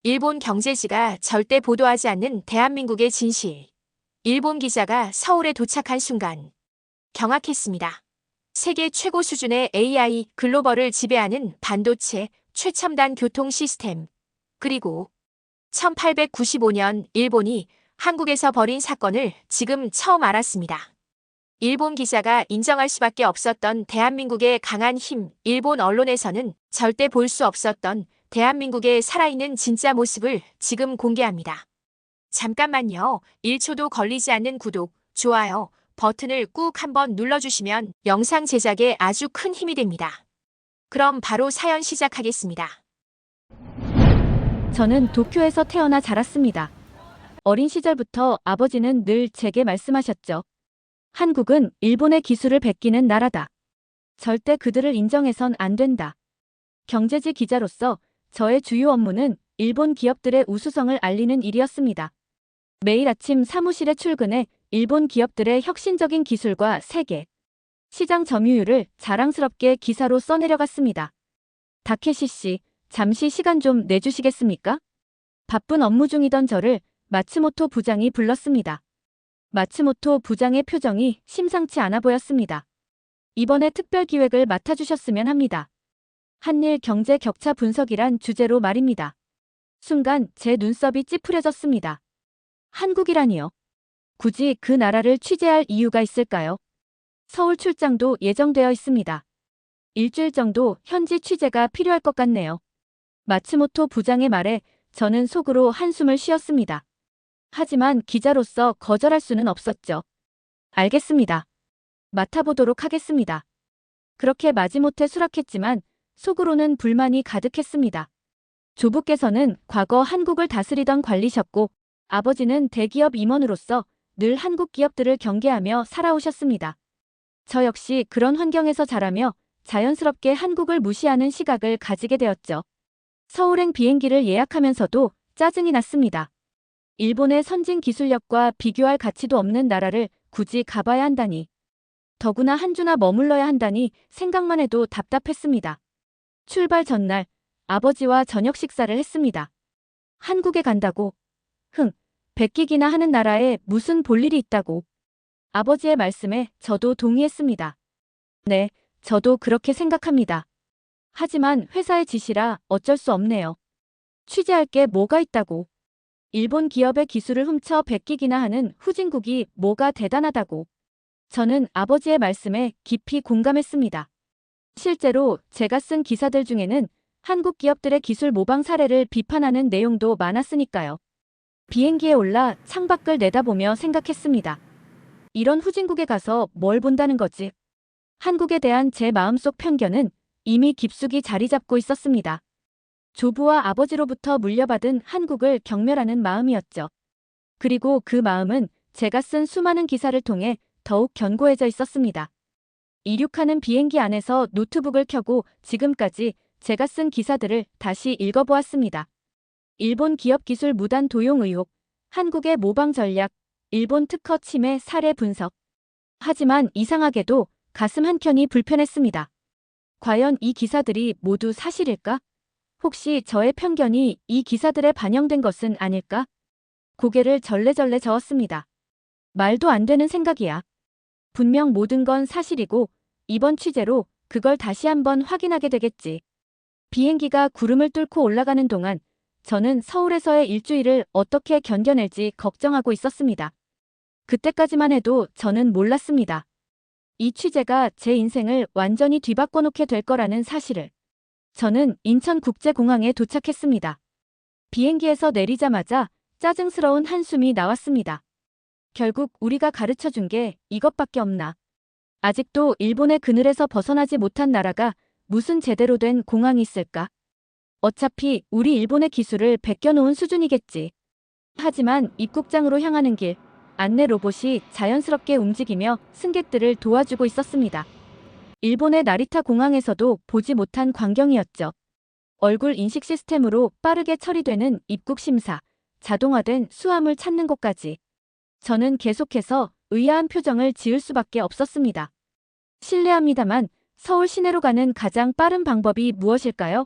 일본 경제지가 절대 보도하지 않는 대한민국의 진실. 일본 기자가 서울에 도착한 순간 경악했습니다. 세계 최고 수준의 AI 글로벌을 지배하는 반도체 최첨단 교통 시스템. 그리고 1895년 일본이 한국에서 벌인 사건을 지금 처음 알았습니다. 일본 기자가 인정할 수밖에 없었던 대한민국의 강한 힘, 일본 언론에서는 절대 볼 수 없었던 대한민국의 살아있는 진짜 모습을 지금 공개합니다. 잠깐만요. 1초도 걸리지 않는 구독, 좋아요 버튼을 꾹 한번 눌러주시면 영상 제작에 아주 큰 힘이 됩니다. 그럼 바로 사연 시작하겠습니다. 저는 도쿄에서 태어나 자랐습니다. 어린 시절부터 아버지는 늘 제게 말씀하셨죠. 한국은 일본의 기술을 베끼는 나라다. 절대 그들을 인정해선 안 된다. 경제지 기자로서 저의 주요 업무는 일본 기업들의 우수성을 알리는 일이었습니다. 매일 아침 사무실에 출근해 일본 기업들의 혁신적인 기술과 세계, 시장 점유율을 자랑스럽게 기사로 써내려갔습니다. 다케시 씨, 잠시 시간 좀 내주시겠습니까? 바쁜 업무 중이던 저를 마츠모토 부장이 불렀습니다. 마츠모토 부장의 표정이 심상치 않아 보였습니다. 이번에 특별 기획을 맡아주셨으면 합니다. 한일 경제 격차 분석이란 주제로 말입니다. 순간 제 눈썹이 찌푸려졌습니다. 한국이라니요. 굳이 그 나라를 취재할 이유가 있을까요? 서울 출장도 예정되어 있습니다. 일주일 정도 현지 취재가 필요할 것 같네요. 마츠모토 부장의 말에 저는 속으로 한숨을 쉬었습니다. 하지만 기자로서 거절할 수는 없었죠. 알겠습니다. 맡아보도록 하겠습니다. 그렇게 마지못해 수락했지만 속으로는 불만이 가득했습니다. 조부께서는 과거 한국을 다스리던 관리셨고 아버지는 대기업 임원으로서 늘 한국 기업들을 경계하며 살아오셨습니다. 저 역시 그런 환경에서 자라며 자연스럽게 한국을 무시하는 시각을 가지게 되었죠. 서울행 비행기를 예약하면서도 짜증이 났습니다. 일본의 선진 기술력과 비교할 가치도 없는 나라를 굳이 가봐야 한다니. 더구나 한 주나 머물러야 한다니 생각만 해도 답답했습니다. 출발 전날 아버지와 저녁 식사를 했습니다. 한국에 간다고. 베끼기나 하는 나라에 무슨 볼일이 있다고. 아버지의 말씀에 저도 동의했습니다. 네, 저도 그렇게 생각합니다. 하지만 회사의 지시라 어쩔 수 없네요. 취재할 게 뭐가 있다고. 일본 기업의 기술을 훔쳐 베끼기나 하는 후진국이 뭐가 대단하다고. 저는 아버지의 말씀에 깊이 공감했습니다. 실제로 제가 쓴 기사들 중에는 한국 기업들의 기술 모방 사례를 비판하는 내용도 많았으니까요. 비행기에 올라 창밖을 내다보며 생각했습니다. 이런 후진국에 가서 뭘 본다는 거지? 한국에 대한 제 마음속 편견은 이미 깊숙이 자리 잡고 있었습니다. 조부와 아버지로부터 물려받은 한국을 경멸하는 마음이었죠. 그리고 그 마음은 제가 쓴 수많은 기사를 통해 더욱 견고해져 있었습니다. 이륙하는 비행기 안에서 노트북을 켜고 지금까지 제가 쓴 기사들을 다시 읽어보았습니다. 일본 기업 기술 무단 도용 의혹, 한국의 모방 전략, 일본 특허 침해 사례 분석. 하지만 이상하게도 가슴 한켠이 불편했습니다. 과연 이 기사들이 모두 사실일까? 혹시 저의 편견이 이 기사들에 반영된 것은 아닐까? 고개를 절레절레 저었습니다. 말도 안 되는 생각이야. 분명 모든 건 사실이고 이번 취재로 그걸 다시 한번 확인하게 되겠지. 비행기가 구름을 뚫고 올라가는 동안 저는 서울에서의 일주일을 어떻게 견뎌낼지 걱정하고 있었습니다. 그때까지만 해도 저는 몰랐습니다. 이 취재가 제 인생을 완전히 뒤바꿔 놓게 될 거라는 사실을. 저는 인천국제공항에 도착했습니다. 비행기에서 내리자마자 짜증스러운 한숨이 나왔습니다. 결국 우리가 가르쳐준 게 이것밖에 없나. 아직도 일본의 그늘에서 벗어나지 못한 나라가 무슨 제대로 된 공항이 있을까? 어차피 우리 일본의 기술을 베껴놓은 수준이겠지. 하지만 입국장으로 향하는 길, 안내 로봇이 자연스럽게 움직이며 승객들을 도와주고 있었습니다. 일본의 나리타 공항에서도 보지 못한 광경이었죠. 얼굴 인식 시스템으로 빠르게 처리되는 입국 심사, 자동화된 수화물 찾는 곳까지. 저는 계속해서 의아한 표정을 지을 수밖에 없었습니다. 실례합니다만 서울 시내로 가는 가장 빠른 방법이 무엇일까요?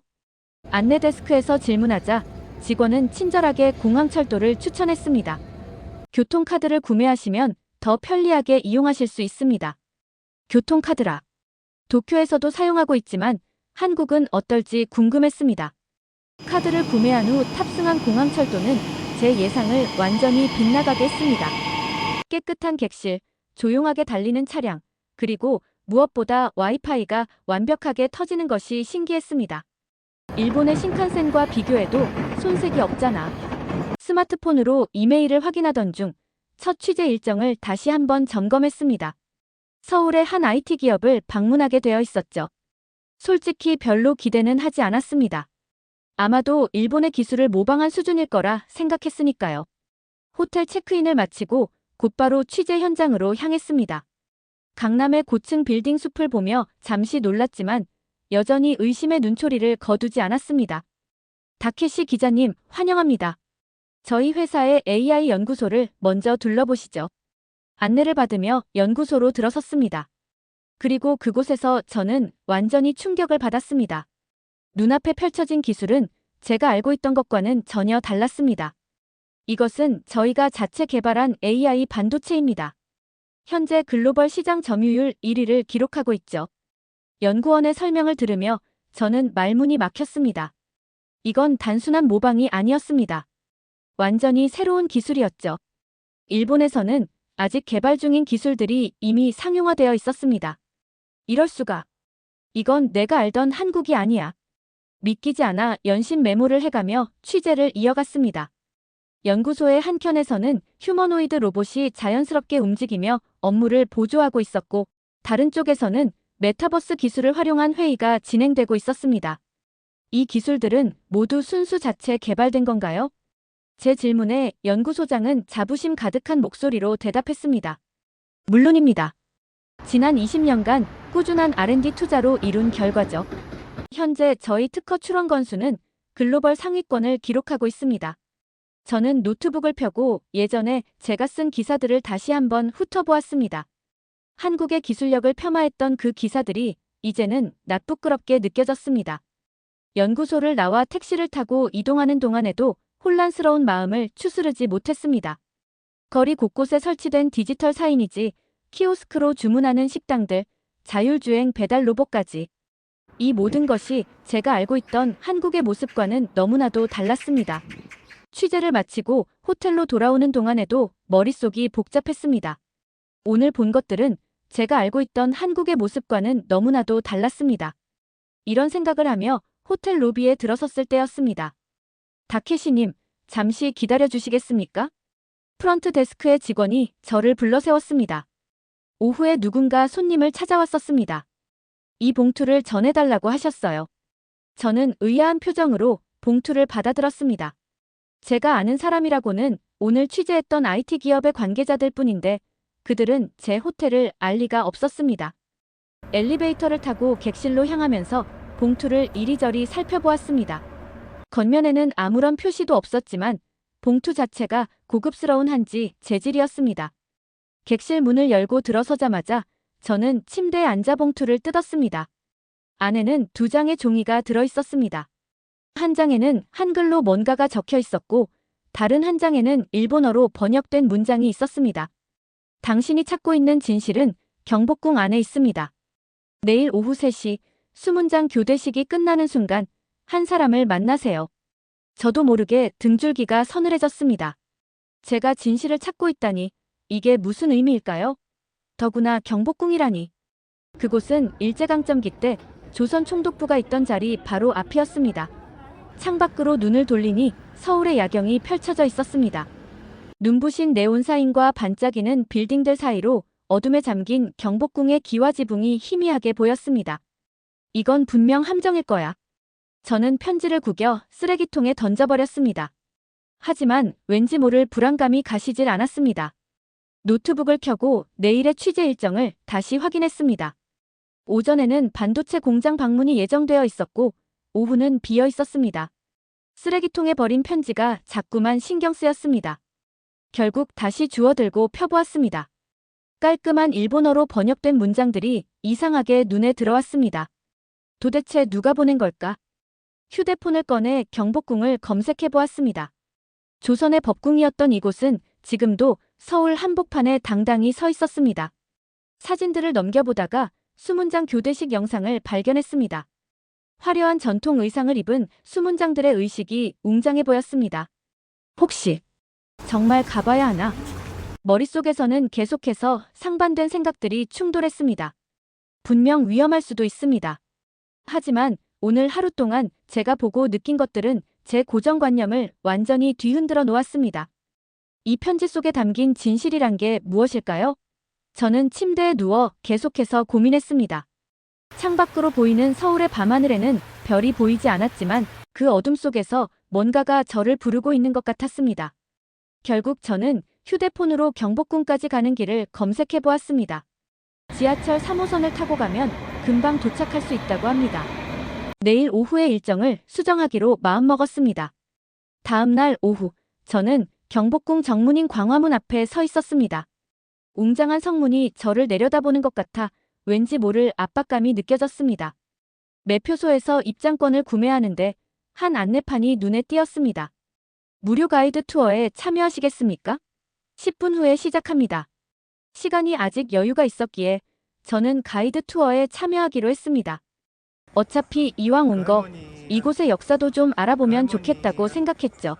안내 데스크에서 질문하자 직원은 친절하게 공항철도를 추천했습니다. 교통카드를 구매하시면 더 편리하게 이용하실 수 있습니다. 교통카드라. 도쿄에서도 사용하고 있지만 한국은 어떨지 궁금했습니다. 카드를 구매한 후 탑승한 공항철도는 제 예상을 완전히 빗나가게 했습니다. 깨끗한 객실, 조용하게 달리는 차량, 그리고 무엇보다 와이파이가 완벽하게 터지는 것이 신기했습니다. 일본의 신칸센과 비교해도 손색이 없잖아. 스마트폰으로 이메일을 확인하던 중 첫 취재 일정을 다시 한번 점검했습니다. 서울의 한 IT 기업을 방문하게 되어 있었죠. 솔직히 별로 기대는 하지 않았습니다. 아마도 일본의 기술을 모방한 수준일 거라 생각했으니까요. 호텔 체크인을 마치고 곧바로 취재 현장으로 향했습니다. 강남의 고층 빌딩 숲을 보며 잠시 놀랐지만 여전히 의심의 눈초리를 거두지 않았습니다. 다케시 기자님, 환영합니다. 저희 회사의 AI 연구소를 먼저 둘러보시죠. 안내를 받으며 연구소로 들어섰습니다. 그리고 그곳에서 저는 완전히 충격을 받았습니다. 눈앞에 펼쳐진 기술은 제가 알고 있던 것과는 전혀 달랐습니다. 이것은 저희가 자체 개발한 AI 반도체입니다. 현재 글로벌 시장 점유율 1위를 기록하고 있죠. 연구원의 설명을 들으며 저는 말문이 막혔습니다. 이건 단순한 모방이 아니었습니다. 완전히 새로운 기술이었죠. 일본에서는 아직 개발 중인 기술들이 이미 상용화되어 있었습니다. 이럴 수가. 이건 내가 알던 한국이 아니야. 믿기지 않아 연신 메모를 해가며 취재를 이어갔습니다. 연구소의 한켠에서는 휴머노이드 로봇이 자연스럽게 움직이며 업무를 보조하고 있었고, 다른 쪽에서는 메타버스 기술을 활용한 회의가 진행되고 있었습니다. 이 기술들은 모두 순수 자체 개발된 건가요? 제 질문에 연구소장은 자부심 가득한 목소리로 대답했습니다. 물론입니다. 지난 20년간 꾸준한 R&D 투자로 이룬 결과죠. 현재 저희 특허 출원 건수는 글로벌 상위권을 기록하고 있습니다. 저는 노트북을 펴고 예전에 제가 쓴 기사들을 다시 한번 훑어보았습니다. 한국의 기술력을 폄하했던 그 기사들이 이제는 낯부끄럽게 느껴졌습니다. 연구소를 나와 택시를 타고 이동하는 동안에도 혼란스러운 마음을 추스르지 못했습니다. 거리 곳곳에 설치된 디지털 사인이지, 키오스크로 주문하는 식당들, 자율주행 배달 로봇까지. 이 모든 것이 제가 알고 있던 한국의 모습과는 너무나도 달랐습니다. 취재를 마치고 호텔로 돌아오는 동안에도 머릿속이 복잡했습니다. 오늘 본 것들은 제가 알고 있던 한국의 모습과는 너무나도 달랐습니다. 이런 생각을 하며 호텔 로비에 들어섰을 때였습니다. 다케시님, 잠시 기다려 주시겠습니까? 프런트 데스크의 직원이 저를 불러 세웠습니다. 오후에 누군가 손님을 찾아왔었습니다. 이 봉투를 전해달라고 하셨어요. 저는 의아한 표정으로 봉투를 받아들었습니다. 제가 아는 사람이라고는 오늘 취재했던 IT 기업의 관계자들 뿐인데 그들은 제 호텔을 알 리가 없었습니다. 엘리베이터를 타고 객실로 향하면서 봉투를 이리저리 살펴보았습니다. 겉면에는 아무런 표시도 없었지만 봉투 자체가 고급스러운 한지 재질이었습니다. 객실 문을 열고 들어서자마자 저는 침대에 앉아 봉투를 뜯었습니다. 안에는 2장의 종이가 들어있었습니다. 한 장에는 한글로 뭔가가 적혀 있었고 다른 한 장에는 일본어로 번역된 문장이 있었습니다. 당신이 찾고 있는 진실은 경복궁 안에 있습니다. 내일 오후 3시 수문장 교대식이 끝나는 순간 한 사람을 만나세요. 저도 모르게 등줄기가 서늘해졌습니다. 제가 진실을 찾고 있다니 이게 무슨 의미일까요? 더구나 경복궁이라니. 그곳은 일제강점기 때 조선 총독부가 있던 자리 바로 앞이었습니다. 창밖으로 눈을 돌리니 서울의 야경이 펼쳐져 있었습니다. 눈부신 네온사인과 반짝이는 빌딩들 사이로 어둠에 잠긴 경복궁의 기와지붕이 희미하게 보였습니다. 이건 분명 함정일 거야. 저는 편지를 구겨 쓰레기통에 던져버렸습니다. 하지만 왠지 모를 불안감이 가시질 않았습니다. 노트북을 켜고 내일의 취재 일정을 다시 확인했습니다. 오전에는 반도체 공장 방문이 예정되어 있었고 오후는 비어 있었습니다. 쓰레기통에 버린 편지가 자꾸만 신경 쓰였습니다. 결국 다시 주워들고 펴보았습니다. 깔끔한 일본어로 번역된 문장들이 이상하게 눈에 들어왔습니다. 도대체 누가 보낸 걸까? 휴대폰을 꺼내 경복궁을 검색해 보았습니다. 조선의 법궁이었던 이곳은 지금도 서울 한복판에 당당히 서 있었습니다. 사진들을 넘겨보다가 수문장 교대식 영상을 발견했습니다. 화려한 전통 의상을 입은 수문장들의 의식이 웅장해 보였습니다. 혹시 정말 가봐야 하나? 머릿속에서는 계속해서 상반된 생각들이 충돌했습니다. 분명 위험할 수도 있습니다. 하지만 오늘 하루 동안 제가 보고 느낀 것들은 제 고정관념을 완전히 뒤흔들어 놓았습니다. 이 편지 속에 담긴 진실이란 게 무엇일까요? 저는 침대에 누워 계속해서 고민했습니다. 창밖으로 보이는 서울의 밤하늘에는 별이 보이지 않았지만 그 어둠 속에서 뭔가가 저를 부르고 있는 것 같았습니다. 결국 저는 휴대폰으로 경복궁까지 가는 길을 검색해 보았습니다. 지하철 3호선을 타고 가면 금방 도착할 수 있다고 합니다. 내일 오후의 일정을 수정하기로 마음먹었습니다. 다음 날 오후, 저는 경복궁 정문인 광화문 앞에 서 있었습니다. 웅장한 성문이 저를 내려다보는 것 같아 왠지 모를 압박감이 느껴졌습니다. 매표소에서 입장권을 구매하는데 한 안내판이 눈에 띄었습니다. 무료 가이드 투어에 참여하시겠습니까? 10분 후에 시작합니다. 시간이 아직 여유가 있었기에 저는 가이드 투어에 참여하기로 했습니다. 어차피 이왕 온 거 이곳의 역사도 좀 알아보면 좋겠다고 생각했죠.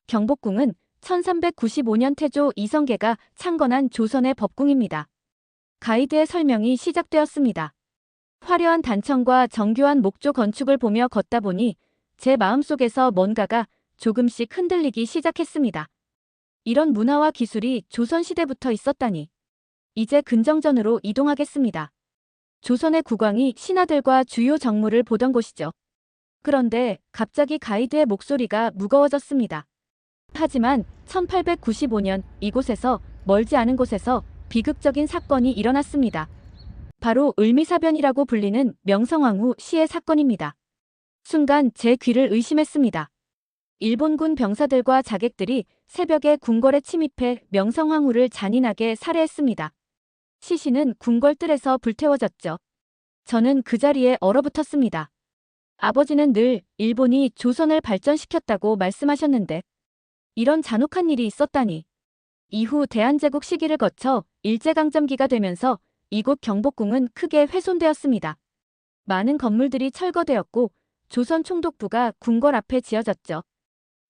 경복궁은 1395년 태조 이성계가 창건한 조선의 법궁입니다. 가이드의 설명이 시작되었습니다. 화려한 단청과 정교한 목조 건축을 보며 걷다 보니 제 마음속에서 뭔가가 조금씩 흔들리기 시작했습니다. 이런 문화와 기술이 조선시대부터 있었다니. 이제 근정전으로 이동하겠습니다. 조선의 국왕이 신하들과 주요 정무를 보던 곳이죠. 그런데 갑자기 가이드의 목소리가 무거워졌습니다. 하지만 1895년 이곳에서 멀지 않은 곳에서 비극적인 사건이 일어났습니다. 바로 을미사변이라고 불리는 명성황후 시해 사건입니다. 순간 제 귀를 의심했습니다. 일본군 병사들과 자객들이 새벽에 궁궐에 침입해 명성황후를 잔인하게 살해했습니다. 시신은 궁궐 뜰에서 불태워졌죠. 저는 그 자리에 얼어붙었습니다. 아버지는 늘 일본이 조선을 발전시켰다고 말씀하셨는데 이런 잔혹한 일이 있었다니. 이후 대한제국 시기를 거쳐 일제강점기가 되면서 이곳 경복궁은 크게 훼손되었습니다. 많은 건물들이 철거되었고 조선 총독부가 궁궐 앞에 지어졌죠.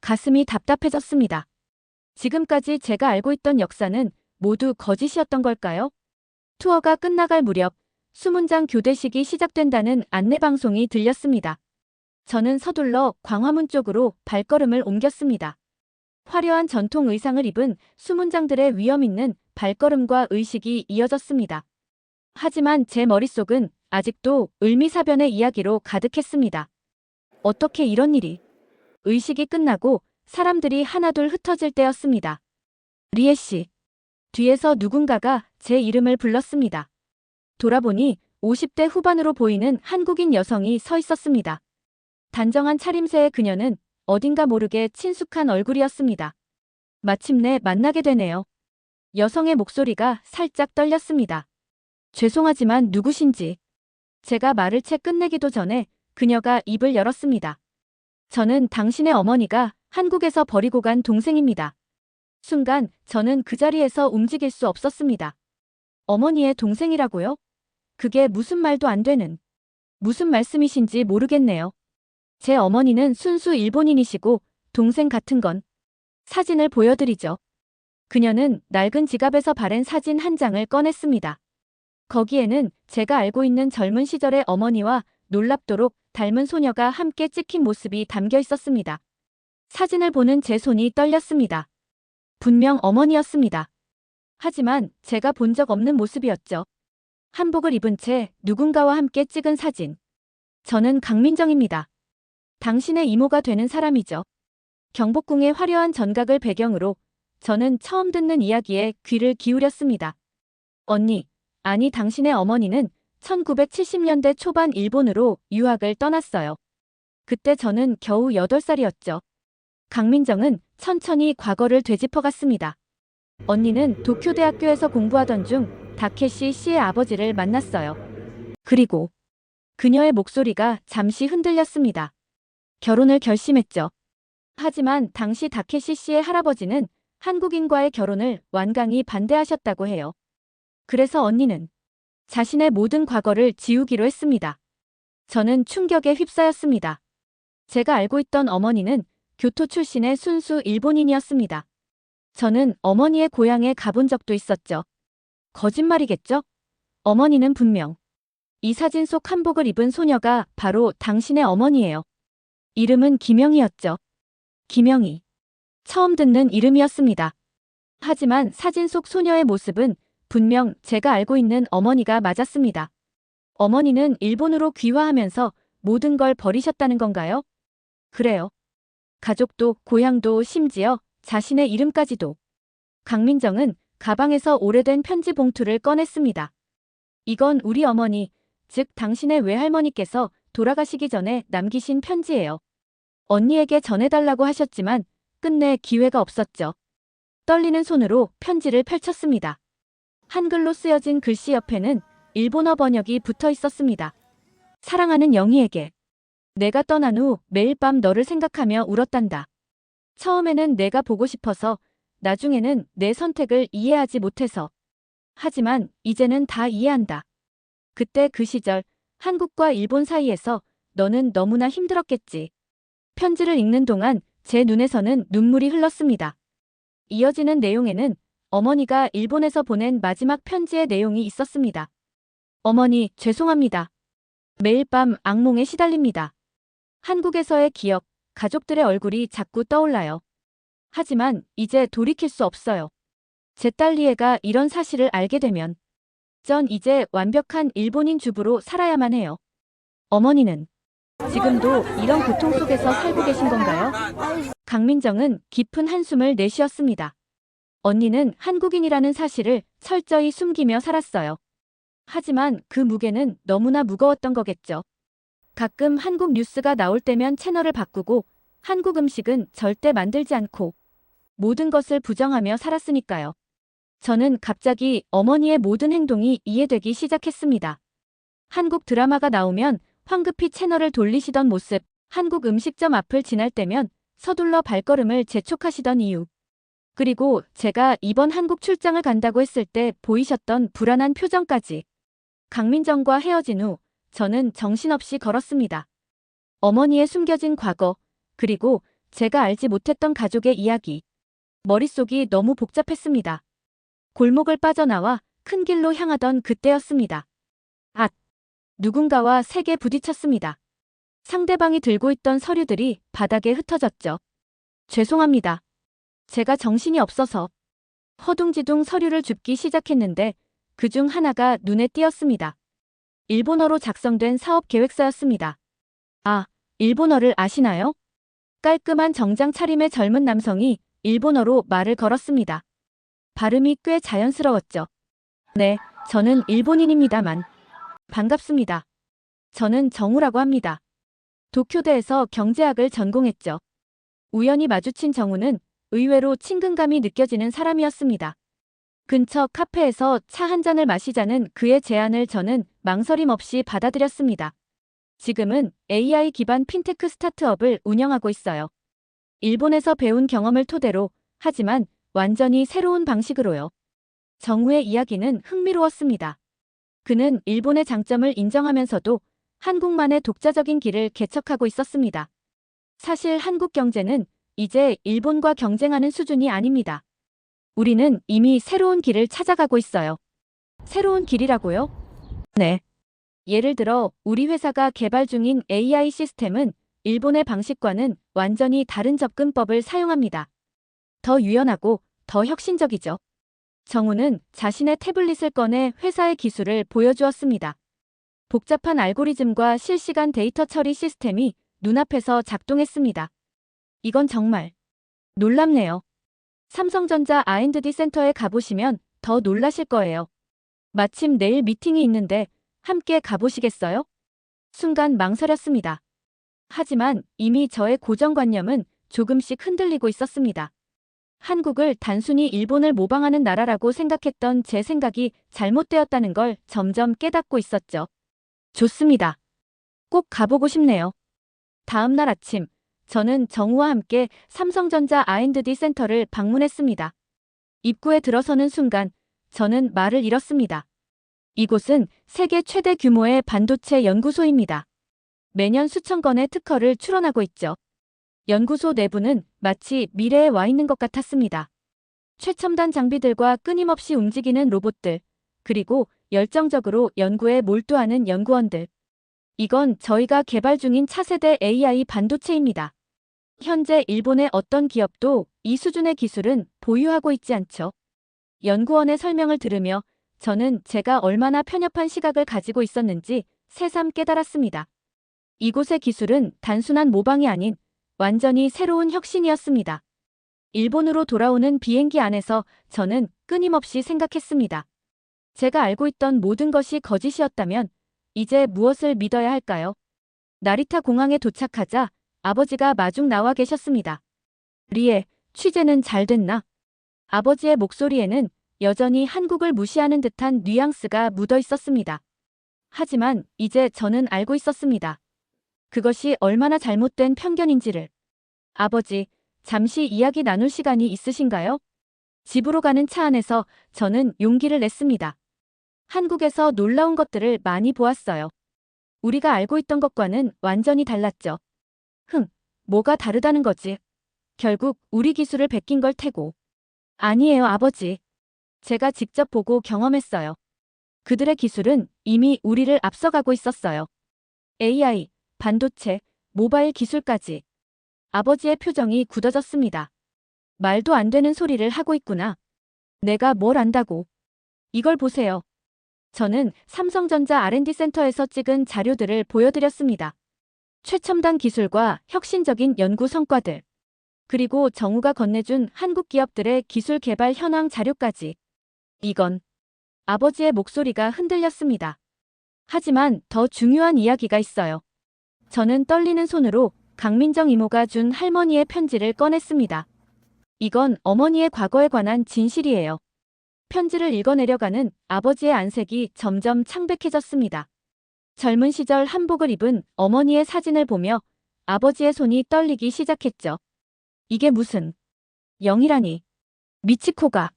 가슴이 답답해졌습니다. 지금까지 제가 알고 있던 역사는 모두 거짓이었던 걸까요? 투어가 끝나갈 무렵 수문장 교대식이 시작된다는 안내방송이 들렸습니다. 저는 서둘러 광화문 쪽으로 발걸음을 옮겼습니다. 화려한 전통 의상을 입은 수문장들의 위험 있는 발걸음과 의식이 이어졌습니다. 하지만 제 머릿속은 아직도 을미사변의 이야기로 가득했습니다. 어떻게 이런 일이? 의식이 끝나고 사람들이 하나둘 흩어질 때였습니다. 리에 씨. 뒤에서 누군가가 제 이름을 불렀습니다. 돌아보니 50대 후반으로 보이는 한국인 여성이 서 있었습니다. 단정한 차림새의 그녀는 어딘가 모르게 친숙한 얼굴이었습니다. 마침내 만나게 되네요. 여성의 목소리가 살짝 떨렸습니다. 죄송하지만 누구신지. 제가 말을 채 끝내기도 전에 그녀가 입을 열었습니다. 저는 당신의 어머니가 한국에서 버리고 간 동생입니다. 순간 저는 그 자리에서 움직일 수 없었습니다. 어머니의 동생이라고요? 그게 무슨 말도 안 되는. 무슨 말씀이신지 모르겠네요. 제 어머니는 순수 일본인이시고 동생 같은 건. 사진을 보여드리죠. 그녀는 낡은 지갑에서 바랜 사진 한 장을 꺼냈습니다. 거기에는 제가 알고 있는 젊은 시절의 어머니와 놀랍도록 닮은 소녀가 함께 찍힌 모습이 담겨 있었습니다. 사진을 보는 제 손이 떨렸습니다. 분명 어머니였습니다. 하지만 제가 본 적 없는 모습이었죠. 한복을 입은 채 누군가와 함께 찍은 사진. 저는 강민정입니다. 당신의 이모가 되는 사람이죠. 경복궁의 화려한 전각을 배경으로 저는 처음 듣는 이야기에 귀를 기울였습니다. 언니, 아니 당신의 어머니는 1970년대 초반 일본으로 유학을 떠났어요. 그때 저는 겨우 8살이었죠. 강민정은 천천히 과거를 되짚어갔습니다. 언니는 도쿄대학교에서 공부하던 중 다케시 씨의 아버지를 만났어요. 그리고 그녀의 목소리가 잠시 흔들렸습니다. 결혼을 결심했죠. 하지만 당시 다케시 씨의 할아버지는 한국인과의 결혼을 완강히 반대하셨다고 해요. 그래서 언니는 자신의 모든 과거를 지우기로 했습니다. 저는 충격에 휩싸였습니다. 제가 알고 있던 어머니는 교토 출신의 순수 일본인이었습니다. 저는 어머니의 고향에 가본 적도 있었죠. 거짓말이겠죠? 어머니는 분명 이 사진 속 한복을 입은 소녀가 바로 당신의 어머니예요. 이름은 김영희였죠. 김영희. 처음 듣는 이름이었습니다. 하지만 사진 속 소녀의 모습은 분명 제가 알고 있는 어머니가 맞았습니다. 어머니는 일본으로 귀화하면서 모든 걸 버리셨다는 건가요? 그래요. 가족도 고향도 심지어 자신의 이름까지도. 강민정은 가방에서 오래된 편지 봉투를 꺼냈습니다. 이건 우리 어머니, 즉 당신의 외할머니께서 돌아가시기 전에 남기신 편지예요. 언니에게 전해달라고 하셨지만 끝내 기회가 없었죠. 떨리는 손으로 편지를 펼쳤습니다. 한글로 쓰여진 글씨 옆에는 일본어 번역이 붙어 있었습니다. 사랑하는 영희에게. 내가 떠난 후 매일 밤 너를 생각하며 울었단다. 처음에는 내가 보고 싶어서, 나중에는 내 선택을 이해하지 못해서. 하지만 이제는 다 이해한다. 그때 그 시절 한국과 일본 사이에서 너는 너무나 힘들었겠지. 편지를 읽는 동안 제 눈에서는 눈물이 흘렀습니다. 이어지는 내용에는 어머니가 일본에서 보낸 마지막 편지의 내용이 있었습니다. 어머니, 죄송합니다. 매일 밤 악몽에 시달립니다. 한국에서의 기억, 가족들의 얼굴이 자꾸 떠올라요. 하지만 이제 돌이킬 수 없어요. 제 딸 리에가 이런 사실을 알게 되면 전 이제 완벽한 일본인 주부로 살아야만 해요. 어머니는 지금도 이런 고통 속에서 살고 계신 건가요? 강민정은 깊은 한숨을 내쉬었습니다. 언니는 한국인이라는 사실을 철저히 숨기며 살았어요. 하지만 그 무게는 너무나 무거웠던 거겠죠. 가끔 한국 뉴스가 나올 때면 채널을 바꾸고 한국 음식은 절대 만들지 않고 모든 것을 부정하며 살았으니까요. 저는 갑자기 어머니의 모든 행동이 이해되기 시작했습니다. 한국 드라마가 나오면 황급히 채널을 돌리시던 모습, 한국 음식점 앞을 지날 때면 서둘러 발걸음을 재촉하시던 이유, 그리고 제가 이번 한국 출장을 간다고 했을 때 보이셨던 불안한 표정까지. 강민정과 헤어진 후 저는 정신없이 걸었습니다. 어머니의 숨겨진 과거, 그리고 제가 알지 못했던 가족의 이야기. 머릿속이 너무 복잡했습니다. 골목을 빠져나와 큰 길로 향하던 그때였습니다. 누군가와 세게 부딪혔습니다. 상대방이 들고 있던 서류들이 바닥에 흩어졌죠. 죄송합니다. 제가 정신이 없어서. 허둥지둥 서류를 줍기 시작했는데 그중 하나가 눈에 띄었습니다. 일본어로 작성된 사업 계획서였습니다. 아, 일본어를 아시나요? 깔끔한 정장 차림의 젊은 남성이 일본어로 말을 걸었습니다. 발음이 꽤 자연스러웠죠. 네, 저는 일본인입니다만. 반갑습니다. 저는 정우라고 합니다. 도쿄대에서 경제학을 전공했죠. 우연히 마주친 정우는 의외로 친근감이 느껴지는 사람이었습니다. 근처 카페에서 차 한 잔을 마시자는 그의 제안을 저는 망설임 없이 받아들였습니다. 지금은 AI 기반 핀테크 스타트업을 운영하고 있어요. 일본에서 배운 경험을 토대로, 하지만 완전히 새로운 방식으로요. 정우의 이야기는 흥미로웠습니다. 그는 일본의 장점을 인정하면서도 한국만의 독자적인 길을 개척하고 있었습니다. 사실 한국 경제는 이제 일본과 경쟁하는 수준이 아닙니다. 우리는 이미 새로운 길을 찾아가고 있어요. 새로운 길이라고요? 네. 예를 들어 우리 회사가 개발 중인 AI 시스템은 일본의 방식과는 완전히 다른 접근법을 사용합니다. 더 유연하고 더 혁신적이죠. 정우는 자신의 태블릿을 꺼내 회사의 기술을 보여주었습니다. 복잡한 알고리즘과 실시간 데이터 처리 시스템이 눈앞에서 작동했습니다. 이건 정말 놀랍네요. 삼성전자 R&D 센터에 가보시면 더 놀라실 거예요. 마침 내일 미팅이 있는데 함께 가보시겠어요? 순간 망설였습니다. 하지만 이미 저의 고정관념은 조금씩 흔들리고 있었습니다. 한국을 단순히 일본을 모방하는 나라라고 생각했던 제 생각이 잘못되었다는 걸 점점 깨닫고 있었죠. 좋습니다. 꼭 가보고 싶네요. 다음 날 아침, 저는 정우와 함께 삼성전자 R&D 센터를 방문했습니다. 입구에 들어서는 순간 저는 말을 잃었습니다. 이곳은 세계 최대 규모의 반도체 연구소입니다. 매년 수천 건의 특허를 출원하고 있죠. 연구소 내부는 마치 미래에 와 있는 것 같았습니다. 최첨단 장비들과 끊임없이 움직이는 로봇들, 그리고 열정적으로 연구에 몰두하는 연구원들. 이건 저희가 개발 중인 차세대 AI 반도체입니다. 현재 일본의 어떤 기업도 이 수준의 기술은 보유하고 있지 않죠. 연구원의 설명을 들으며 저는 제가 얼마나 편협한 시각을 가지고 있었는지 새삼 깨달았습니다. 이곳의 기술은 단순한 모방이 아닌 완전히 새로운 혁신이었습니다. 일본으로 돌아오는 비행기 안에서 저는 끊임없이 생각했습니다. 제가 알고 있던 모든 것이 거짓이었다면 이제 무엇을 믿어야 할까요? 나리타 공항에 도착하자 아버지가 마중 나와 계셨습니다. 리에, 취재는 잘 됐나? 아버지의 목소리에는 여전히 한국을 무시하는 듯한 뉘앙스가 묻어 있었습니다. 하지만 이제 저는 알고 있었습니다. 그것이 얼마나 잘못된 편견인지를. 아버지, 잠시 이야기 나눌 시간이 있으신가요? 집으로 가는 차 안에서 저는 용기를 냈습니다. 한국에서 놀라운 것들을 많이 보았어요. 우리가 알고 있던 것과는 완전히 달랐죠. 뭐가 다르다는 거지? 결국 우리 기술을 베낀 걸 테고. 아니에요, 아버지. 제가 직접 보고 경험했어요. 그들의 기술은 이미 우리를 앞서가고 있었어요. AI, 반도체, 모바일 기술까지. 아버지의 표정이 굳어졌습니다. 말도 안 되는 소리를 하고 있구나. 내가 뭘 안다고. 이걸 보세요. 저는 삼성전자 R&D 센터에서 찍은 자료들을 보여드렸습니다. 최첨단 기술과 혁신적인 연구 성과들. 그리고 정우가 건네준 한국 기업들의 기술 개발 현황 자료까지. 이건 아버지의 목소리가 흔들렸습니다. 하지만 더 중요한 이야기가 있어요. 저는 떨리는 손으로 강민정 이모가 준 할머니의 편지를 꺼냈습니다. 이건 어머니의 과거에 관한 진실이에요. 편지를 읽어내려가는 아버지의 안색이 점점 창백해졌습니다. 젊은 시절 한복을 입은 어머니의 사진을 보며 아버지의 손이 떨리기 시작했죠. 이게 무슨 영이라니. 미치코가.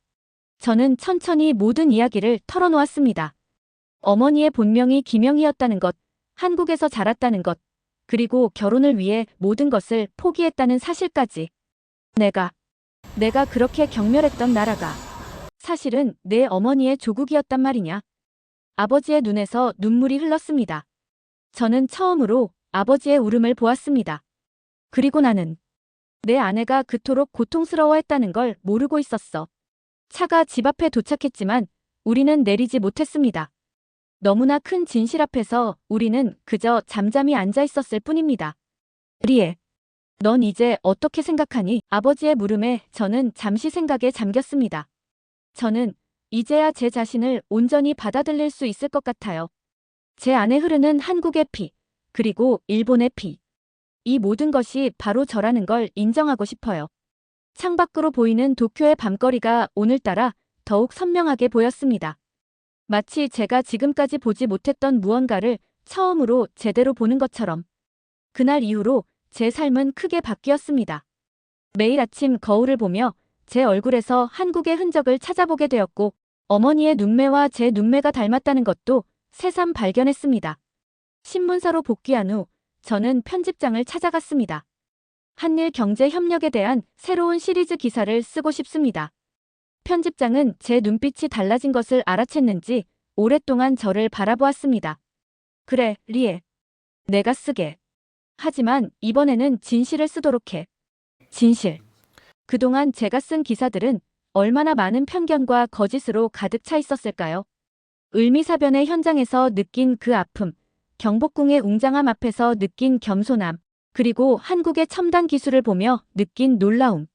저는 천천히 모든 이야기를 털어놓았습니다. 어머니의 본명이 김영희였다는 것, 한국에서 자랐다는 것, 그리고 결혼을 위해 모든 것을 포기했다는 사실까지. 내가 그렇게 경멸했던 나라가 사실은 내 어머니의 조국이었단 말이냐. 아버지의 눈에서 눈물이 흘렀습니다. 저는 처음으로 아버지의 울음을 보았습니다. 그리고 나는 내 아내가 그토록 고통스러워했다는 걸 모르고 있었어. 차가 집 앞에 도착했지만 우리는 내리지 못했습니다. 너무나 큰 진실 앞에서 우리는 그저 잠잠히 앉아 있었을 뿐입니다. 리에, 넌 이제 어떻게 생각하니? 아버지의 물음에 저는 잠시 생각에 잠겼습니다. 저는 이제야 제 자신을 온전히 받아들일 수 있을 것 같아요. 제 안에 흐르는 한국의 피, 그리고 일본의 피. 이 모든 것이 바로 저라는 걸 인정하고 싶어요. 창밖으로 보이는 도쿄의 밤거리가 오늘따라 더욱 선명하게 보였습니다. 마치 제가 지금까지 보지 못했던 무언가를 처음으로 제대로 보는 것처럼. 그날 이후로 제 삶은 크게 바뀌었습니다. 매일 아침 거울을 보며 제 얼굴에서 한국의 흔적을 찾아보게 되었고, 어머니의 눈매와 제 눈매가 닮았다는 것도 새삼 발견했습니다. 신문사로 복귀한 후 저는 편집장을 찾아갔습니다. 한일 경제 협력에 대한 새로운 시리즈 기사를 쓰고 싶습니다. 편집장은 제 눈빛이 달라진 것을 알아챘는지 오랫동안 저를 바라보았습니다. 그래, 리에. 내가 쓰게. 하지만 이번에는 진실을 쓰도록 해. 진실. 그동안 제가 쓴 기사들은 얼마나 많은 편견과 거짓으로 가득 차 있었을까요? 을미사변의 현장에서 느낀 그 아픔, 경복궁의 웅장함 앞에서 느낀 겸손함, 그리고 한국의 첨단 기술을 보며 느낀 놀라움.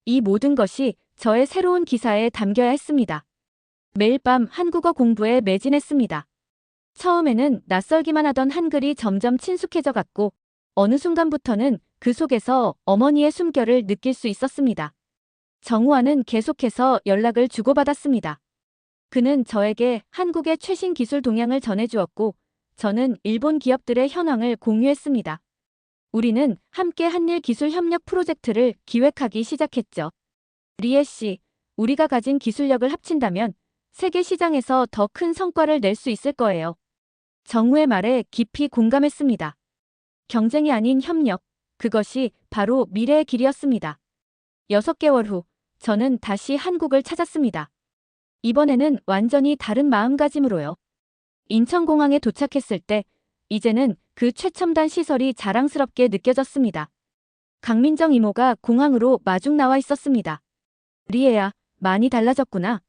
이 모든 것이 저의 새로운 기사에 담겨야 했습니다. 매일 밤 한국어 공부에 매진했습니다. 처음에는 낯설기만 하던 한글이 점점 친숙해져 갔고, 어느 순간부터는 그 속에서 어머니의 숨결을 느낄 수 있었습니다. 정우와는 계속해서 연락을 주고받았습니다. 그는 저에게 한국의 최신 기술 동향을 전해주었고, 저는 일본 기업들의 현황을 공유했습니다. 우리는 함께 한일 기술 협력 프로젝트를 기획하기 시작했죠. 리에 씨, 우리가 가진 기술력을 합친다면 세계 시장에서 더 큰 성과를 낼 수 있을 거예요. 정우의 말에 깊이 공감했습니다. 경쟁이 아닌 협력, 그것이 바로 미래의 길이었습니다. 6개월 후, 저는 다시 한국을 찾았습니다. 이번에는 완전히 다른 마음가짐으로요. 인천공항에 도착했을 때, 이제는 그 최첨단 시설이 자랑스럽게 느껴졌습니다. 강민정 이모가 공항으로 마중 나와 있었습니다. 리에야, 많이 달라졌구나.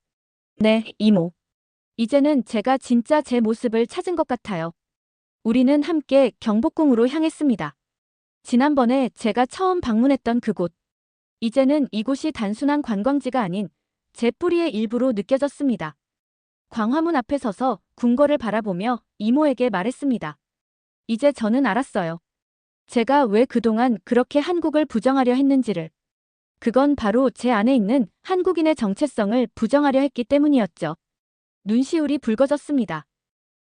네, 이모. 이제는 제가 진짜 제 모습을 찾은 것 같아요. 우리는 함께 경복궁으로 향했습니다. 지난번에 제가 처음 방문했던 그곳. 이제는 이곳이 단순한 관광지가 아닌 제 뿌리의 일부로 느껴졌습니다. 광화문 앞에 서서 궁궐을 바라보며 이모에게 말했습니다. 이제 저는 알았어요. 제가 왜 그동안 그렇게 한국을 부정하려 했는지를. 그건 바로 제 안에 있는 한국인의 정체성을 부정하려 했기 때문이었죠. 눈시울이 붉어졌습니다.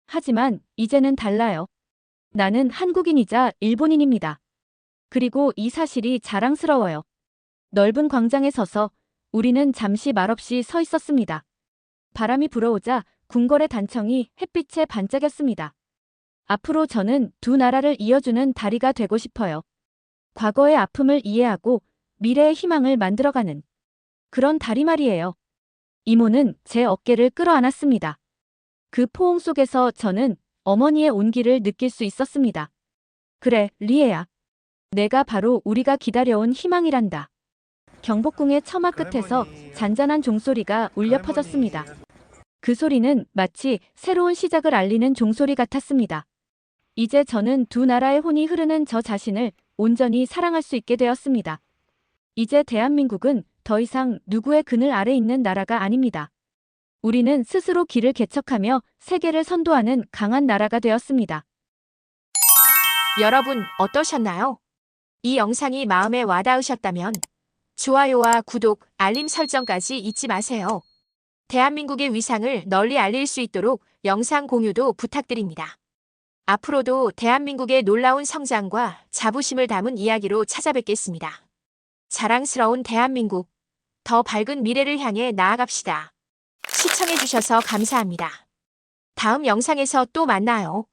하지만 이제는 달라요. 나는 한국인이자 일본인입니다. 그리고 이 사실이 자랑스러워요. 넓은 광장에 서서 우리는 잠시 말없이 서 있었습니다. 바람이 불어오자 궁궐의 단청이 햇빛에 반짝였습니다. 앞으로 저는 두 나라를 이어주는 다리가 되고 싶어요. 과거의 아픔을 이해하고 미래의 희망을 만들어가는 그런 다리 말이에요. 이모는 제 어깨를 끌어안았습니다. 그 포옹 속에서 저는 어머니의 온기를 느낄 수 있었습니다. 그래, 리에야. 내가 바로 우리가 기다려온 희망이란다. 경복궁의 처마 끝에서 잔잔한 종소리가 울려 퍼졌습니다. 그 소리는 마치 새로운 시작을 알리는 종소리 같았습니다. 이제 저는 두 나라의 혼이 흐르는 저 자신을 온전히 사랑할 수 있게 되었습니다. 이제 대한민국은 더 이상 누구의 그늘 아래 있는 나라가 아닙니다. 우리는 스스로 길을 개척하며 세계를 선도하는 강한 나라가 되었습니다. 여러분 어떠셨나요? 이 영상이 마음에 와닿으셨다면 좋아요와 구독, 알림 설정까지 잊지 마세요. 대한민국의 위상을 널리 알릴 수 있도록 영상 공유도 부탁드립니다. 앞으로도 대한민국의 놀라운 성장과 자부심을 담은 이야기로 찾아뵙겠습니다. 자랑스러운 대한민국, 더 밝은 미래를 향해 나아갑시다. 시청해주셔서 감사합니다. 다음 영상에서 또 만나요.